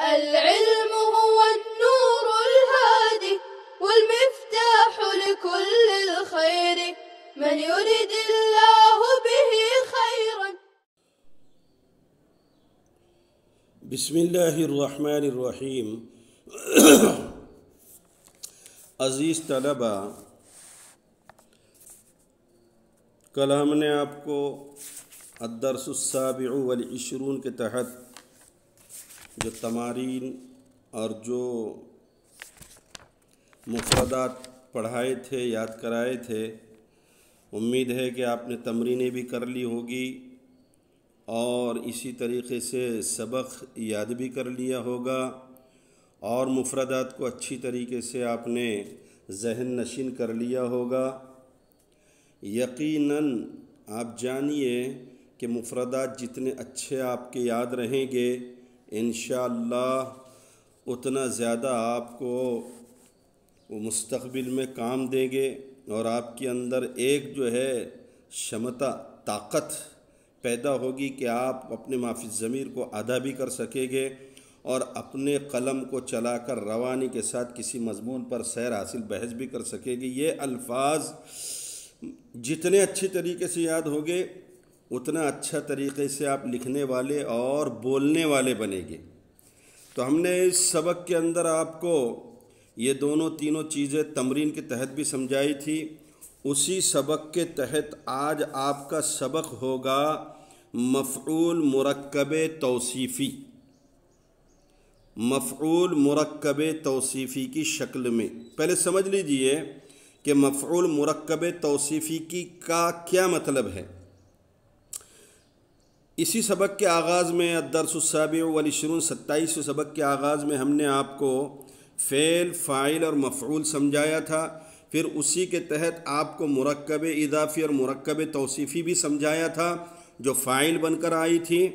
العلم هو النور الهادي والمفتاح لكل الخير من يرد الله به خيرا. بسم اللہ الرحمن الرحیم. عزیز طلبہ، کل ہم نے آپ کو الدرس السابع والعشرون کے تحت جو تمارین اور جو مفردات پڑھائے تھے، یاد کرائے تھے، امید ہے کہ آپ نے تمرینیں بھی کر لی ہوگی اور اسی طریقے سے سبق یاد بھی کر لیا ہوگا اور مفردات کو اچھی طریقے سے آپ نے ذہن نشین کر لیا ہوگا. یقیناً آپ جانیے کہ مفردات جتنے اچھے آپ کے یاد رہیں گے انشاءاللہ اتنا زیادہ آپ کو وہ مستقبل میں کام دیں گے اور آپ کے اندر ایک جو ہے شمتا طاقت پیدا ہوگی کہ آپ اپنے مافی الضمیر کو ادا بھی کر سکیں گے اور اپنے قلم کو چلا کر روانی کے ساتھ کسی مضمون پر سیر حاصل بحث بھی کر سکے گی. یہ الفاظ جتنے اچھی طریقے سے یاد ہوگے اتنا اچھا طریقے سے آپ لکھنے والے اور بولنے والے بنیں گے. تو ہم نے اس سبق کے اندر آپ کو یہ تینوں چیزیں تمرین کے تحت بھی سمجھائی تھی. اسی سبق کے تحت آج آپ کا سبق ہوگا مفعول مرکب توصیفی. مفعول مرکب توصیفی کی شکل میں پہلے سمجھ لیجئے کہ مفعول مرکب توصیفی کا کیا مطلب ہے. اسی سبق کے آغاز میں الدرس السابع والعشرون 27 سبق کے آغاز میں ہم نے آپ کو فعل، فاعل اور مفعول سمجھایا تھا. پھر اسی کے تحت آپ کو مرکب اضافی اور مرکب توصیفی بھی سمجھایا تھا جو فاعل بن کر آئی تھی.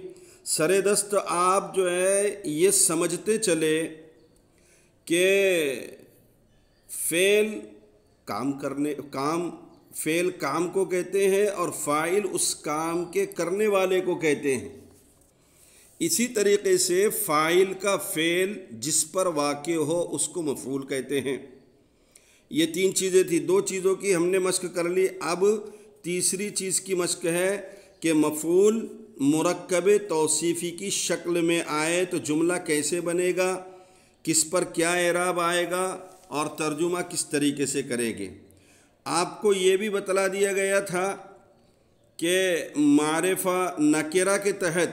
سر دست آپ جو ہے یہ سمجھتے چلے کہ فعل کام کو کہتے ہیں اور فاعل اس کام کے کرنے والے کو کہتے ہیں. اسی طریقے سے فاعل کا فعل جس پر واقع ہو اس کو مفعول کہتے ہیں. یہ 3 چیزیں تھی. 2 چیزوں کی ہم نے مشق کر لی. اب تیسری چیز کی مشق ہے کہ مفعول مرکب توصیفی کی شکل میں آئے تو جملہ کیسے بنے گا، کس پر کیا اعراب آئے گا اور ترجمہ کس طریقے سے کریں گے. آپ کو یہ بھی بتلا دیا گیا تھا کہ معرفہ نکرہ کے تحت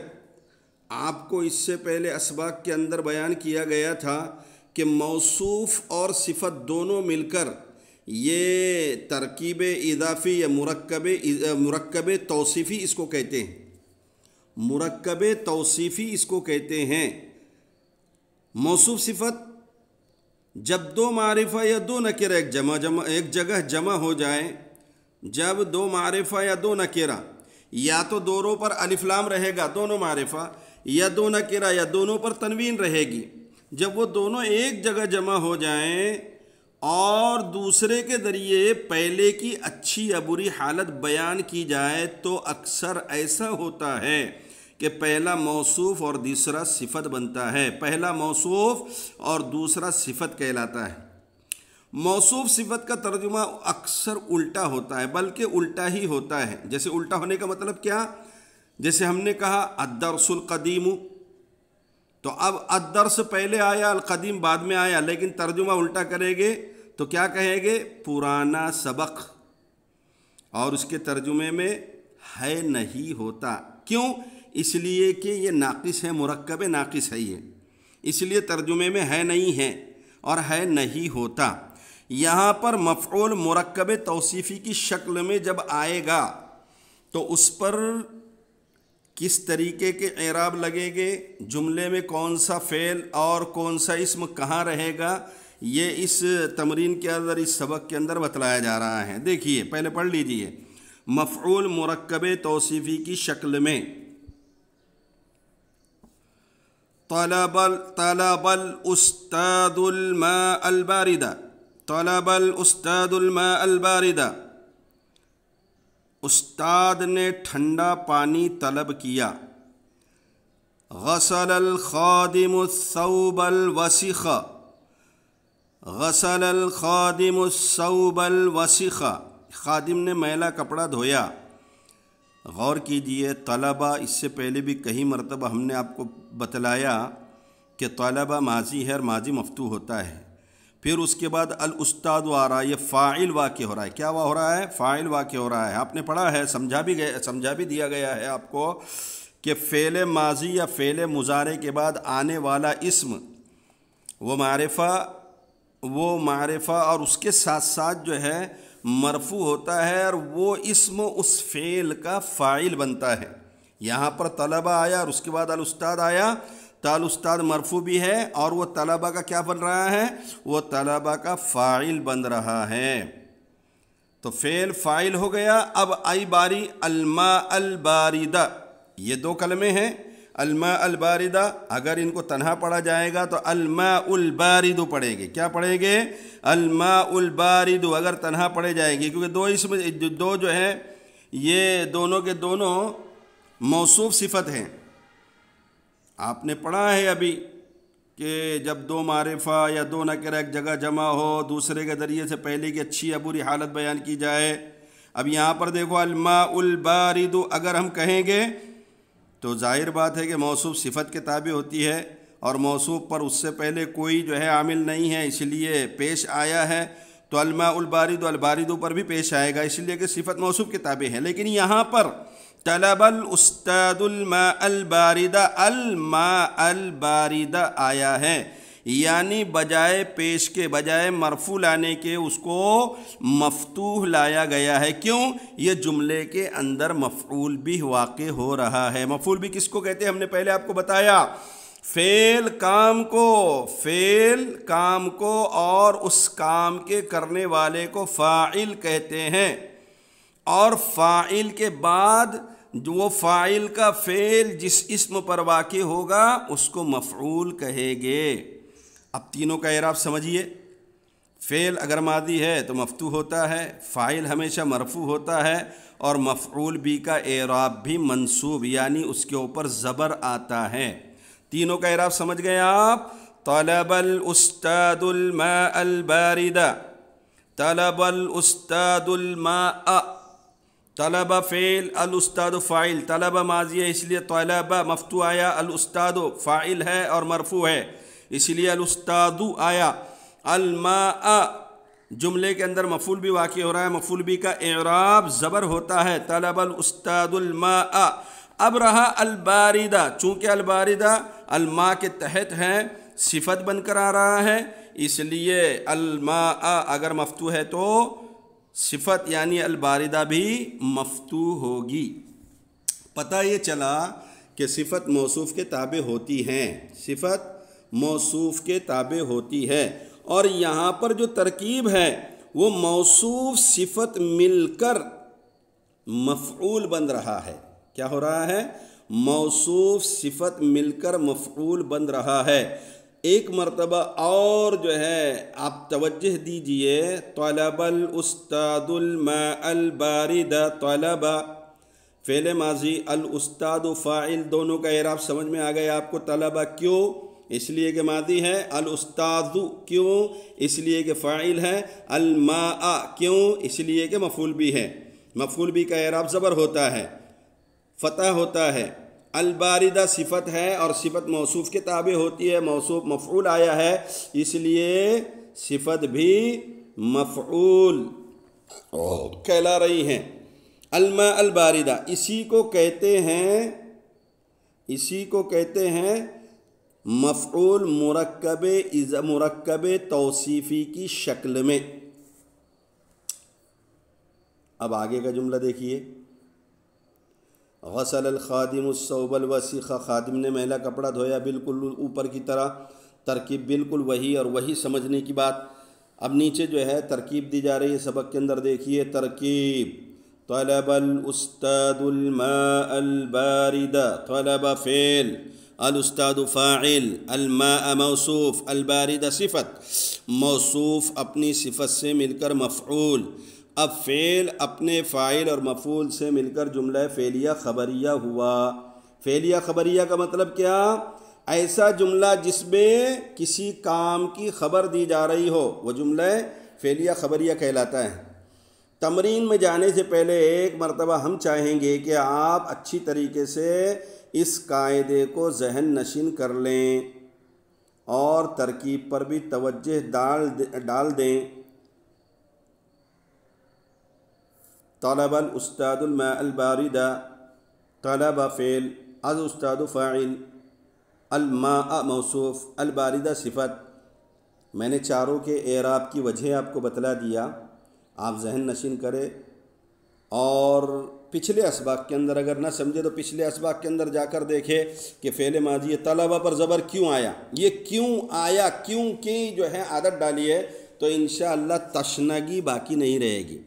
آپ کو اس سے پہلے اسباق کے اندر بیان کیا گیا تھا کہ موصوف اور صفت دونوں مل کر یہ ترکیب اضافی یا مرکب توصیفی اس کو کہتے ہیں. مرکب توصیفی اس کو کہتے ہیں. موصوف صفت جب 2 معرفہ یا 2 نکرہ ایک جگہ جمع ہو جائیں، جب 2 معرفہ یا 2 نکرہ یا تو دونوں پر الف لام رہے گا دونوں معرفہ، یا 2 نکرہ یا دونوں پر تنوین رہے گی، جب وہ دونوں ایک جگہ جمع ہو جائیں اور دوسرے کے ذریعے پہلے کی اچھی یا بری حالت بیان کی جائے تو اکثر ایسا ہوتا ہے کہ پہلا موصوف اور دوسرا صفت بنتا ہے. پہلا موصوف اور دوسرا صفت کہلاتا ہے. موصوف صفت کا ترجمہ اکثر الٹا ہوتا ہے، بلکہ الٹا ہی ہوتا ہے. جیسے الٹا ہونے کا مطلب کیا؟ جیسے ہم نے کہا الدرس القدیم، تو اب الدرس پہلے آیا، القدیم بعد میں آیا، لیکن ترجمہ الٹا کریں گے تو کیا کہیں گے؟ پرانا سبق. اور اس کے ترجمے میں ہے نہیں ہوتا. کیوں؟ اس لیے کہ یہ ناقص ہے، مرکب ناقص ہے یہ، اس لیے ترجمے میں ہے نہیں ہے اور ہے نہیں ہوتا. یہاں پر مفعول مرکب توصیفی کی شکل میں جب آئے گا تو اس پر کس طریقے کے اعراب لگیں گے، جملے میں کون سا فعل اور کون سا اسم کہاں رہے گا، یہ اس تمرین کے اندر، اس سبق کے اندر بتلایا جا رہا ہے. دیکھیے پہلے پڑھ لیجئے. مفعول مرکب توصیفی کی شکل میں طلب الاستاذ الماء الباردہ، طلب الاستاذ الماء الباردہ، استاد نے ٹھنڈا پانی طلب کیا. غسل الخادم الثوب الوسخ، غسل الخادم الثوب الوسخ، خادم نے میلا کپڑا دھویا۔ غور کیجئے، طلبہ اس سے پہلے بھی کئی مرتبہ ہم نے آپ کو بتلایا کہ طلبہ ماضی ہے اور ماضی مفتوح ہوتا ہے۔ پھر اس کے بعد الاستاد آ رہا ہے، یہ فاعل واقع ہو رہا ہے۔ کیا ہو رہا ہے؟ فاعل واقع ہو رہا ہے۔ آپ نے پڑھا ہے، سمجھا بھی دیا گیا ہے آپ کو کہ فعل ماضی یا فعل مضارع کے بعد آنے والا اسم وہ معرفہ اور اس کے ساتھ ساتھ جو ہے مرفوع ہوتا ہے، اور وہ اسم اس فعل کا فاعل بنتا ہے۔ یہاں پر طلبہ آیا اور اس کے بعد الاستاد آیا، تو الاستاد مرفوع بھی ہے اور وہ طلبہ کا کیا بن رہا ہے؟ وہ طلبہ کا فاعل بن رہا ہے۔ تو فعل فاعل ہو گیا۔ اب آئی باری الماء الباردہ، یہ دو کلمے ہیں، الماء الباردہ۔ اگر ان کو تنہا پڑھا جائے گا تو الماء البارد پڑھیں گے۔ کیا پڑھیں گے؟ الماء البارد اگر تنہا پڑھے جائیں گے، کیونکہ دو جو ہے یہ دونوں کے دونوں موصوف صفت ہیں۔ آپ نے پڑھا ہے ابھی کہ جب دو معرفہ یا دو نکرہ ایک جگہ جمع ہو، دوسرے کے ذریعے سے پہلے کی اچھی یا بری حالت بیان کی جائے۔ اب یہاں پر دیکھو الماء البارد اگر ہم کہیں گے تو ظاہر بات ہے کہ موصوف صفت کے تابع ہوتی ہے، اور موصوف پر اس سے پہلے کوئی جو ہے عامل نہیں ہے، اس لیے پیش آیا ہے، تو الماء البارد البارد پر بھی پیش آئے گا، اس لیے کہ صفت موصوف کے تابع ہے۔ لیکن یہاں پر طلب الاستاد الماء الباردہ، الماء الباردہ آیا ہے، یعنی بجائے پیش کے، بجائے مرفوع لانے کے اس کو مفتوح لایا گیا ہے۔ کیوں؟ یہ جملے کے اندر مفعول بھی واقع ہو رہا ہے۔ مفعول بھی کس کو کہتے ہیں؟ ہم نے پہلے آپ کو بتایا، فعل کام کو اور اس کام کے کرنے والے کو فاعل کہتے ہیں، اور فاعل کے بعد وہ فاعل کا فعل جس اسم پر واقع ہوگا اس کو مفعول کہے گے۔ اب تینوں کا اعراب سمجھیے۔ فعل اگر ماضی ہے تو مفتوح ہوتا ہے، فاعل ہمیشہ مرفوع ہوتا ہے، اور مفعول بھی کا اعراب بھی منصوب، یعنی اس کے اوپر زبر آتا ہے۔ تینوں کا اعراب سمجھ گئے آپ؟ طلب الاستاد الماء الباردہ، طلب الاستاد الماء، طلب فعل، الاستاد فاعل، طلب ماضی ہے اس لیے طلب مفتوح آیا، الاستاد فاعل ہے اور مرفوع ہے اس لیے الاستاد آیا۔ الماء جملے کے اندر مفعول بھی واقع ہو رہا ہے، مفعول بھی کا اعراب زبر ہوتا ہے، طلب الاستاد الماء۔ اب رہا الباردہ، چونکہ الباردہ الماء کے تحت ہے، صفت بن کر آ رہا ہے، اس لیے الماء اگر مفتوح ہے تو صفت یعنی الباردہ بھی مفتوح ہوگی۔ پتہ یہ چلا کہ صفت موصوف کے تابع ہوتی ہیں، صفت موصوف کے تابع ہوتی ہے، اور یہاں پر جو ترکیب ہے وہ موصوف صفت مل کر مفعول بن رہا ہے۔ کیا ہو رہا ہے؟ موصوف صفت مل کر مفعول بن رہا ہے۔ ایک مرتبہ اور جو ہے آپ توجہ دیجئے، طلب الاستاد الماء البارد، طلب فعل ماضی، الاستاد فاعل، دونوں کا اعراب سمجھ میں آ گیا آپ کو۔ طلب کیوں؟ اس لیے کہ ماضی ہے، الاستاد کیوں؟ اس لیے کہ فاعل ہے، الماء کیوں؟ اس لیے کہ مفعول بھی ہے، مفعول بھی کا اعراب زبر ہوتا ہے، فتح ہوتا ہے۔ الباردہ صفت ہے اور صفت موصوف کے تابع ہوتی ہے، موصوف مفعول آیا ہے اس لیے صفت بھی مفعول کہلا رہی ہیں۔ الماء الباردہ اسی کو کہتے ہیں مفعول مرکب توصیفی کی شکل میں۔ اب آگے کا جملہ دیکھیے، غسل الخادم الثوب الوسخ، خادم نے میلا کپڑا دھویا، بالکل اوپر کی طرح ترکیب بالکل وہی اور وہی سمجھنے کی بات۔ اب نیچے جو ہے ترکیب دی جا رہی ہے سبق کے اندر، دیکھیے ترکیب، طلب الاستاد الماء البارد، طلب فعل، الاستاد فاعل، الماء موصوف، البارد صفت، موصوف اپنی صفت سے مل کر مفعول، اب فعل اپنے فاعل اور مفعول سے مل کر جملہ فعلیہ خبریہ ہوا۔ فعلیہ خبریہ کا مطلب کیا؟ ایسا جملہ جس میں کسی کام کی خبر دی جا رہی ہو وہ جملہ فعلیہ خبریہ کہلاتا ہے۔ تمرین میں جانے سے پہلے ایک مرتبہ ہم چاہیں گے کہ آپ اچھی طریقے سے اس قاعدے کو ذہن نشین کر لیں اور ترکیب پر بھی توجہ ڈال دیں۔ طلب الاستاذ الماء الباردہ، طلب فعل، الاستاذ فاعل، الماء موصوف، الباردہ صفت۔ میں نے چاروں کے اعراب کی وجہ آپ کو بتلا دیا، آپ ذہن نشین کریں اور پچھلے اسباق کے اندر اگر نہ سمجھے تو پچھلے اسباق کے اندر جا کر دیکھے کہ فعل ماضی طلبہ پر زبر کیوں آیا، یہ کیوں آیا، کیوں کی جو ہے عادت ڈالی ہے تو انشاءاللہ تشنگی باقی نہیں رہے گی۔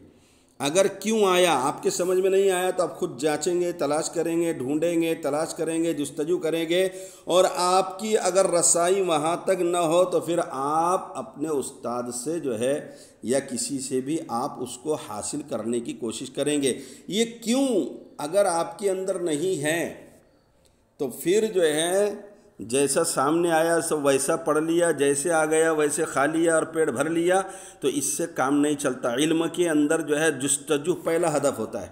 اگر کیوں آیا آپ کے سمجھ میں نہیں آیا تو آپ خود جانچیں گے، تلاش کریں گے، ڈھونڈیں گے، تلاش کریں گے، جستجو کریں گے، اور آپ کی اگر رسائی وہاں تک نہ ہو تو پھر آپ اپنے استاد سے جو ہے یا کسی سے بھی آپ اس کو حاصل کرنے کی کوشش کریں گے۔ یہ کیوں اگر آپ کے اندر نہیں ہے تو پھر جو ہے جیسا سامنے آیا سب ویسا پڑھ لیا، جیسے آ گیا ویسے کھا لیا اور پیٹ بھر لیا تو اس سے کام نہیں چلتا۔ علم کے اندر جو ہے جستجو پہلا ہدف ہوتا ہے،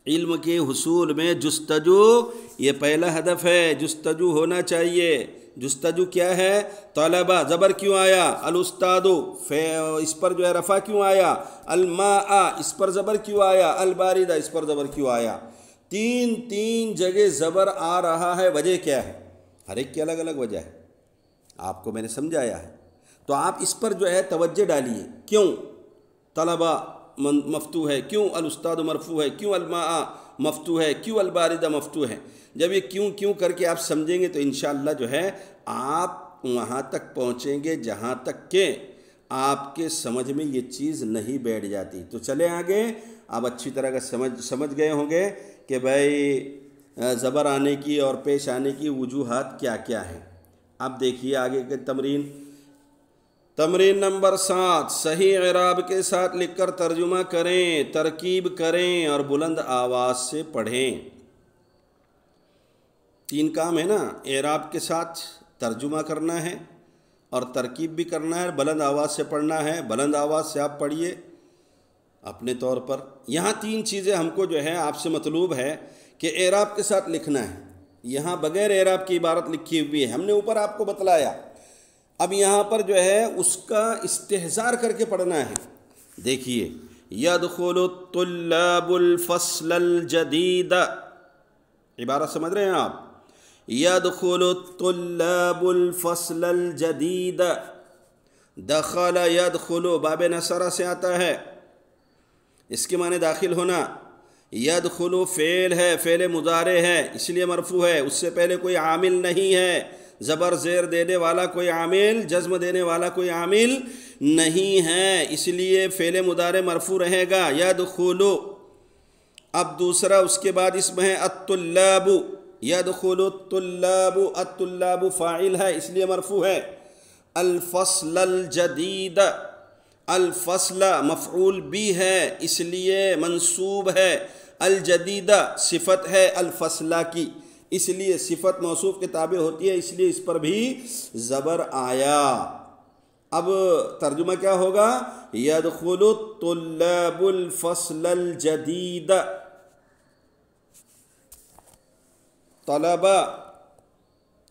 علم کے حصول میں جستجو یہ پہلا ہدف ہے، جستجو ہونا چاہیے۔ جستجو کیا ہے؟ طلبہ زبر کیوں آیا، الاستاذ اس پر جو ہے رفع کیوں آیا، الماء اس پر زبر کیوں آیا، الباردہ اس پر زبر کیوں آیا۔ تین جگہ زبر آ رہا ہے، وجہ کیا ہے؟ ہر ایک کی الگ الگ وجہ ہے، آپ کو میں نے سمجھایا ہے، تو آپ اس پر جو ہے توجہ ڈالیے۔ کیوں طلبہ مفتوح ہے، کیوں الاستاذ مرفوع ہے، کیوں الماء مفتوح ہے، کیوں الباردہ مفتوح ہے۔ جب یہ کیوں کر کے آپ سمجھیں گے تو انشاءاللہ جو ہے آپ وہاں تک پہنچیں گے جہاں تک کہ آپ کے سمجھ میں یہ چیز نہیں بیٹھ جاتی۔ تو چلیں آگے، آپ اچھی طرح کا سمجھ گئے ہوں گے کہ بھائی زبر آنے کی اور پیش آنے کی وجوہات کیا کیا ہیں۔ اب دیکھیے آگے کے تمرین نمبر 7، صحیح اعراب کے ساتھ لکھ کر ترجمہ کریں، ترکیب کریں اور بلند آواز سے پڑھیں۔ 3 کام ہے نا، اعراب کے ساتھ ترجمہ کرنا ہے اور ترکیب بھی کرنا ہے، بلند آواز سے پڑھنا ہے۔ بلند آواز سے آپ پڑھیے اپنے طور پر۔ یہاں 3 چیزیں ہم کو جو ہے آپ سے مطلوب ہے کہ اعراب کے ساتھ لکھنا ہے۔ یہاں بغیر اعراب کی عبارت لکھی ہوئی ہے، ہم نے اوپر آپ کو بتلایا، اب یہاں پر جو ہے اس کا استحضار کر کے پڑھنا ہے۔ دیکھیے، يدخل الطلاب الفصل الجدید، عبارت سمجھ رہے ہیں آپ؟ يدخل الطلاب الفصل الجدید، دخل يدخل باب نصرہ سے آتا ہے، اس کے معنی داخل ہونا۔ يدخل فعل ہے، فعل مضارع ہے، اس لیے مرفوع ہے، اس سے پہلے کوئی عامل نہیں ہے، زبر زیر دینے والا کوئی عامل، جزم دینے والا کوئی عامل نہیں ہے، اس لیے فعل مضارع مرفوع رہے گا۔ يدخل، اب دوسرا اس کے بعد اسم ہے الطلاب، يدخل الطلاب، الطلاب فاعل ہے اس لیے مرفوع ہے۔ الفصل الجدید، الفصل مفعول بھی ہے اس لیے منصوب ہے۔ الجدیدہ صفت ہے الفصلہ کی، اس لیے صفت موصوف کے تابع ہوتی ہے، اس لیے اس پر بھی زبر آیا۔ اب ترجمہ کیا ہوگا؟ يدخل الطلاب الفصل الجدید، طلبہ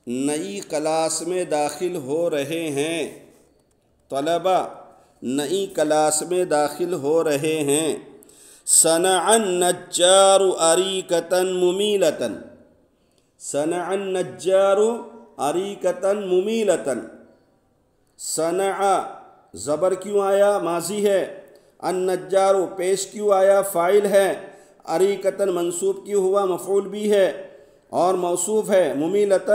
نئی کلاس میں داخل ہو رہے ہیں، طلبہ نئی کلاس میں داخل ہو رہے ہیں۔ صنع النجار اریکۃ ممیلۃ، صنع النجار اریکۃ ممیلۃ، صنع زبر کیوں آیا؟ ماضی ہے۔ النجار پیش کیوں آیا؟ فاعل ہے۔ اریکۃ منصوب کیوں ہوا؟ مفعول بھی ہے اور موصوف ہے۔ ممیلۃ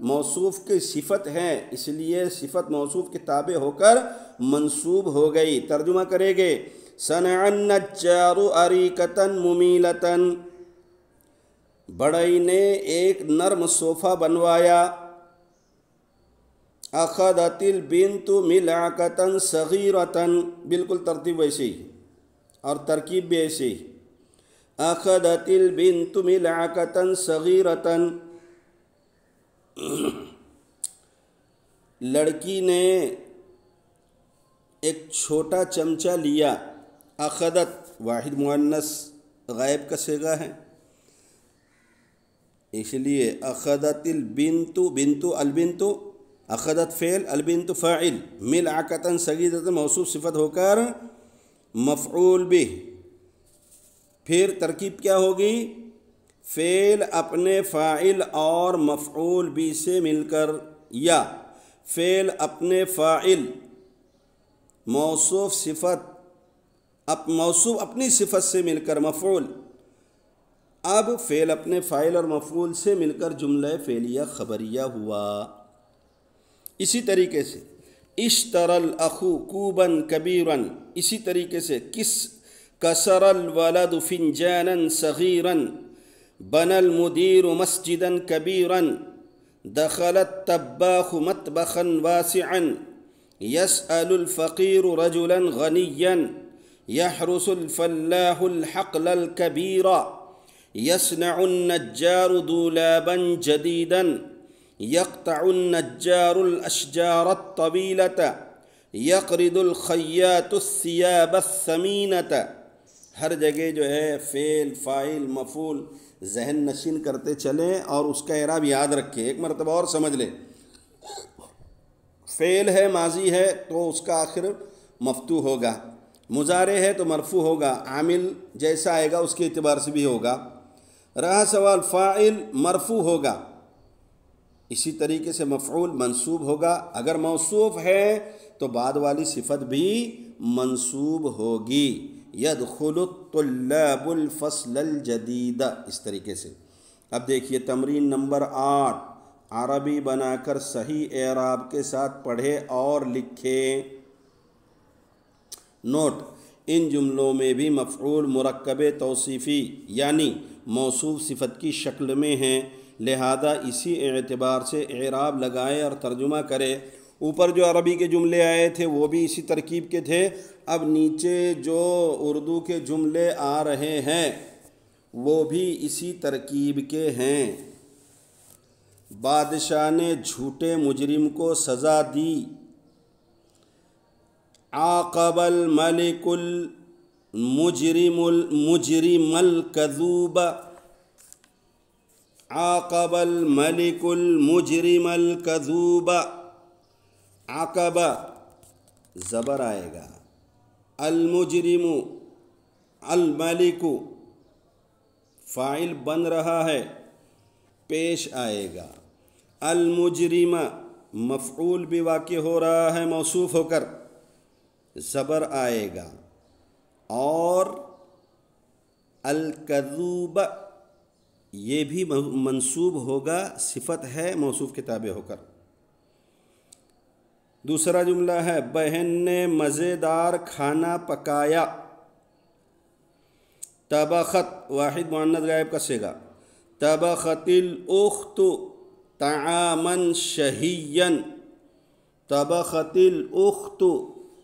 موصوف کی صفت ہے، اس لیے صفت موصوف کے تابع ہو کر منصوب ہو گئی۔ ترجمہ کرے گے، صنع النجار اریکۃ ممیلۃ، بڑھئی نے ایک نرم صوفہ بنوایا۔ اخذت البنت ملعقۃ صغیرۃ، بالکل ترتیب ویسے ہی اور ترکیب بھی ایسے ہی۔ اخذت البنت ملعقۃ صغیرۃ، لڑکی نے ایک چھوٹا چمچہ لیا، اخذت واحد مؤنث غائب کا صیغہ ہے، اس لیے اخذت البنت، بنت البنت، اخذت فعل، البنت فاعل، ملعقۃ صغیرۃ موصوف صفت ہو کر مفعول بہ۔ پھر ترکیب کیا ہوگی؟ فعل اپنے فاعل اور مفعول بہ سے مل کر، یا فعل اپنے فاعل، موصوف صفت موصوف اپنی صفت سے مل کر مفعول، اب فعل اپنے فاعل اور مفعول سے مل کر جملہ فعلیہ خبریہ ہوا۔ اسی طریقے سے اشترى الاخو کوبا کبیرا، اسی طریقے سے کسر الولد فنجانا صغیرا، بنى المدیر مسجدا کبیرا، دخل الطباخ مطبخا واسعا، يسأل الفقير رجلا غنيا، يحرس الفلاح الحقل الكبير، يصنع النجار دولابا جديدا، يقطع النجار الأشجار الطويلة، يقرض الخياط الثياب الثمينة۔ ہر جگہ جو ہے فعل، فاعل، مفعول ذہن نشین کرتے چلیں اور اس کا اعراب یاد رکھیں۔ ایک مرتبہ اور سمجھ لیں، فعل ہے، ماضی ہے تو اس کا آخر مفتوح ہوگا، مضارع ہے تو مرفوع ہوگا، عامل جیسا آئے گا اس کے اعتبار سے بھی ہوگا۔ رہا سوال فاعل مرفوع ہوگا، اسی طریقے سے مفعول منصوب ہوگا، اگر موصوف ہے تو بعد والی صفت بھی منصوب ہوگی، يدخل الطلاب الفصل الجدید، اس طریقے سے۔ اب دیکھیے تمرین نمبر 8، عربی بنا کر صحیح اعراب کے ساتھ پڑھے اور لکھیں۔ نوٹ: ان جملوں میں بھی مفعول مرکب توصیفی یعنی موصوف صفت کی شکل میں ہیں، لہذا اسی اعتبار سے اعراب لگائے اور ترجمہ کرے۔ اوپر جو عربی کے جملے آئے تھے وہ بھی اسی ترکیب کے تھے، اب نیچے جو اردو کے جملے آ رہے ہیں وہ بھی اسی ترکیب کے ہیں۔ بادشاہ نے جھوٹے مجرم کو سزا دی، عاقب الملک المجرم الکذوب، عاقب الملک المجرم الکذوب، عاقب زبر آئے گا، المجرم الملک فاعل بن رہا ہے، پیش آئے گا، المجرم مفعول بھی واقع ہو رہا ہے موصوف ہو کر، زبر آئے گا، اور الکذوب یہ بھی منصوب ہوگا، صفت ہے موصوف کے تابع ہو کر۔ دوسرا جملہ ہے بہن نے مزیدار کھانا پکایا، طبخت واحد مؤنث غائب کا صیغہ، طبخت الاخت طعاما شہیا، طبخت الاخت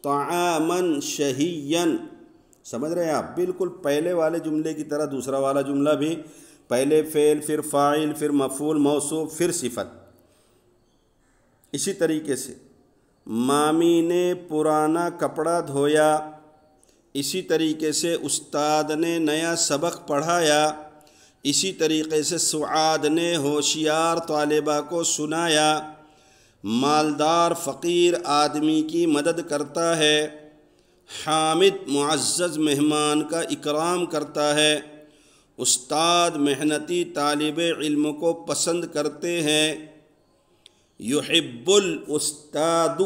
طعاما شہیا۔ سمجھ رہے ہیں آپ؟ بالکل پہلے والے جملے کی طرح دوسرا والا جملہ بھی پہلے فعل، پھر فاعل، پھر مفعول، موصوف، پھر صفت۔ اسی طریقے سے مامی نے پرانا کپڑا دھویا، اسی طریقے سے استاد نے نیا سبق پڑھایا، اسی طریقے سے سعاد نے ہوشیار طالبہ کو سنایا، مالدار فقیر آدمی کی مدد کرتا ہے، حامد معزز مہمان کا اکرام کرتا ہے، استاد محنتی طالب علم کو پسند کرتے ہیں، یحب الاستاد،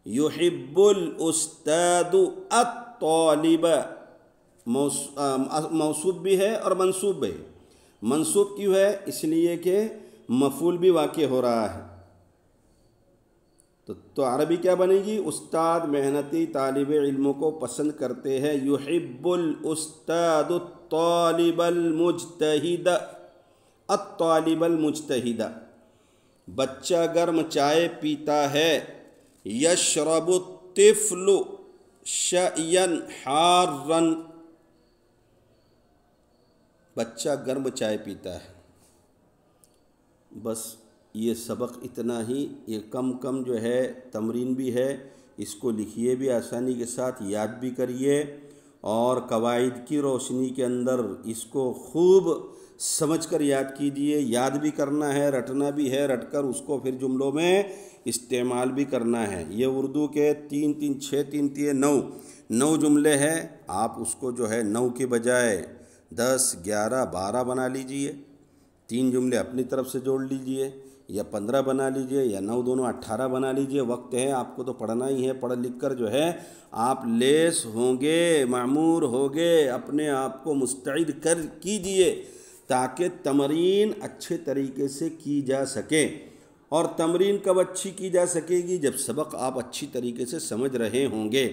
یحب الاستاد الطالب، موصوف بھی ہے اور منصوب بھی ہے۔ منصوب کیوں ہے؟ اس لیے کہ مفعول بھی واقع ہو رہا ہے، تو عربی کیا بنے گی؟ استاد محنتی طالب علموں کو پسند کرتے ہیں، یحب الاستاد الطالب المجتہد، الطالب المجتہد۔ بچہ گرم چائے پیتا ہے، یشرب الطفل شأیا حارا، بچہ گرم چائے پیتا ہے۔ بس یہ سبق اتنا ہی، یہ کم جو ہے تمرین بھی ہے، اس کو لکھیے بھی آسانی کے ساتھ، یاد بھی کریے، اور قواعد کی روشنی کے اندر اس کو خوب سمجھ کر یاد کیجئے۔ یاد بھی کرنا ہے، رٹنا بھی ہے، رٹ کر اس کو پھر جملوں میں استعمال بھی کرنا ہے۔ یہ اردو کے 3 3 6 3 3 9 جملے ہیں، آپ اس کو جو ہے 9 کے بجائے 10 11 12 بنا لیجئے، 3 جملے اپنی طرف سے جوڑ لیجئے، یا 15 بنا لیجئے، یا 9 دونوں 18 بنا لیجئے۔ وقت ہے، آپ کو تو پڑھنا ہی ہے، پڑھ لکھ کر جو ہے آپ لیس ہوں گے، معمور ہوگے، اپنے آپ کو مستعد کیجئے تاکہ تمرین اچھے طریقے سے کی جا سکے۔ اور تمرین کب اچھی کی جا سکے گی؟ جب سبق آپ اچھی طریقے سے سمجھ رہے ہوں گے۔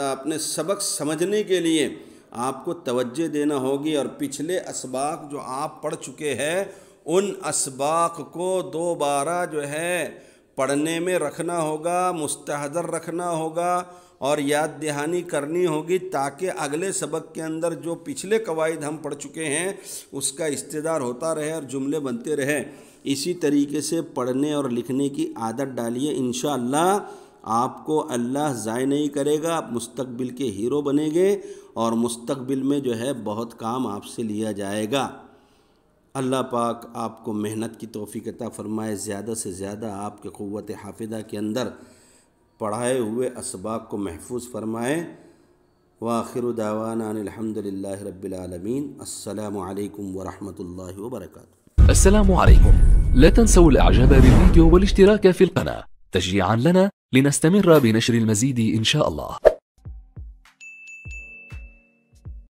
اپنے سبق سمجھنے کے لیے آپ کو توجہ دینا ہوگی، اور پچھلے اسباق جو آپ پڑھ چکے ہیں ان اسباق کو دوبارہ جو ہے پڑھنے میں رکھنا ہوگا، مستحضر رکھنا ہوگا، اور یاد دہانی کرنی ہوگی، تاکہ اگلے سبق کے اندر جو پچھلے قواعد ہم پڑھ چکے ہیں اس کا استدار ہوتا رہے اور جملے بنتے رہے۔ اسی طریقے سے پڑھنے اور لکھنے کی عادت ڈالیے، انشاءاللہ آپ کو اللہ ضائع نہیں کرے گا، آپ مستقبل کے ہیرو بنیں گے، اور مستقبل میں جو ہے بہت کام آپ سے لیا جائے گا۔ اللہ پاک آپ کو محنت کی توفیق عطا فرمائے، زیادہ سے زیادہ آپ کے قوت حافظہ کے اندر پڑھائے ہوئے اسباق کو محفوظ فرمائے۔ وآخر دعوانا ان الحمد للہ رب العالمین۔ السلام علیکم ورحمۃ اللہ وبرکاتہ۔ السلام عليكم. لا تنسوا الاعجاب بالفيديو والاشتراك في القناة تشجيعا لنا لنستمر بنشر المزيد إن شاء الله.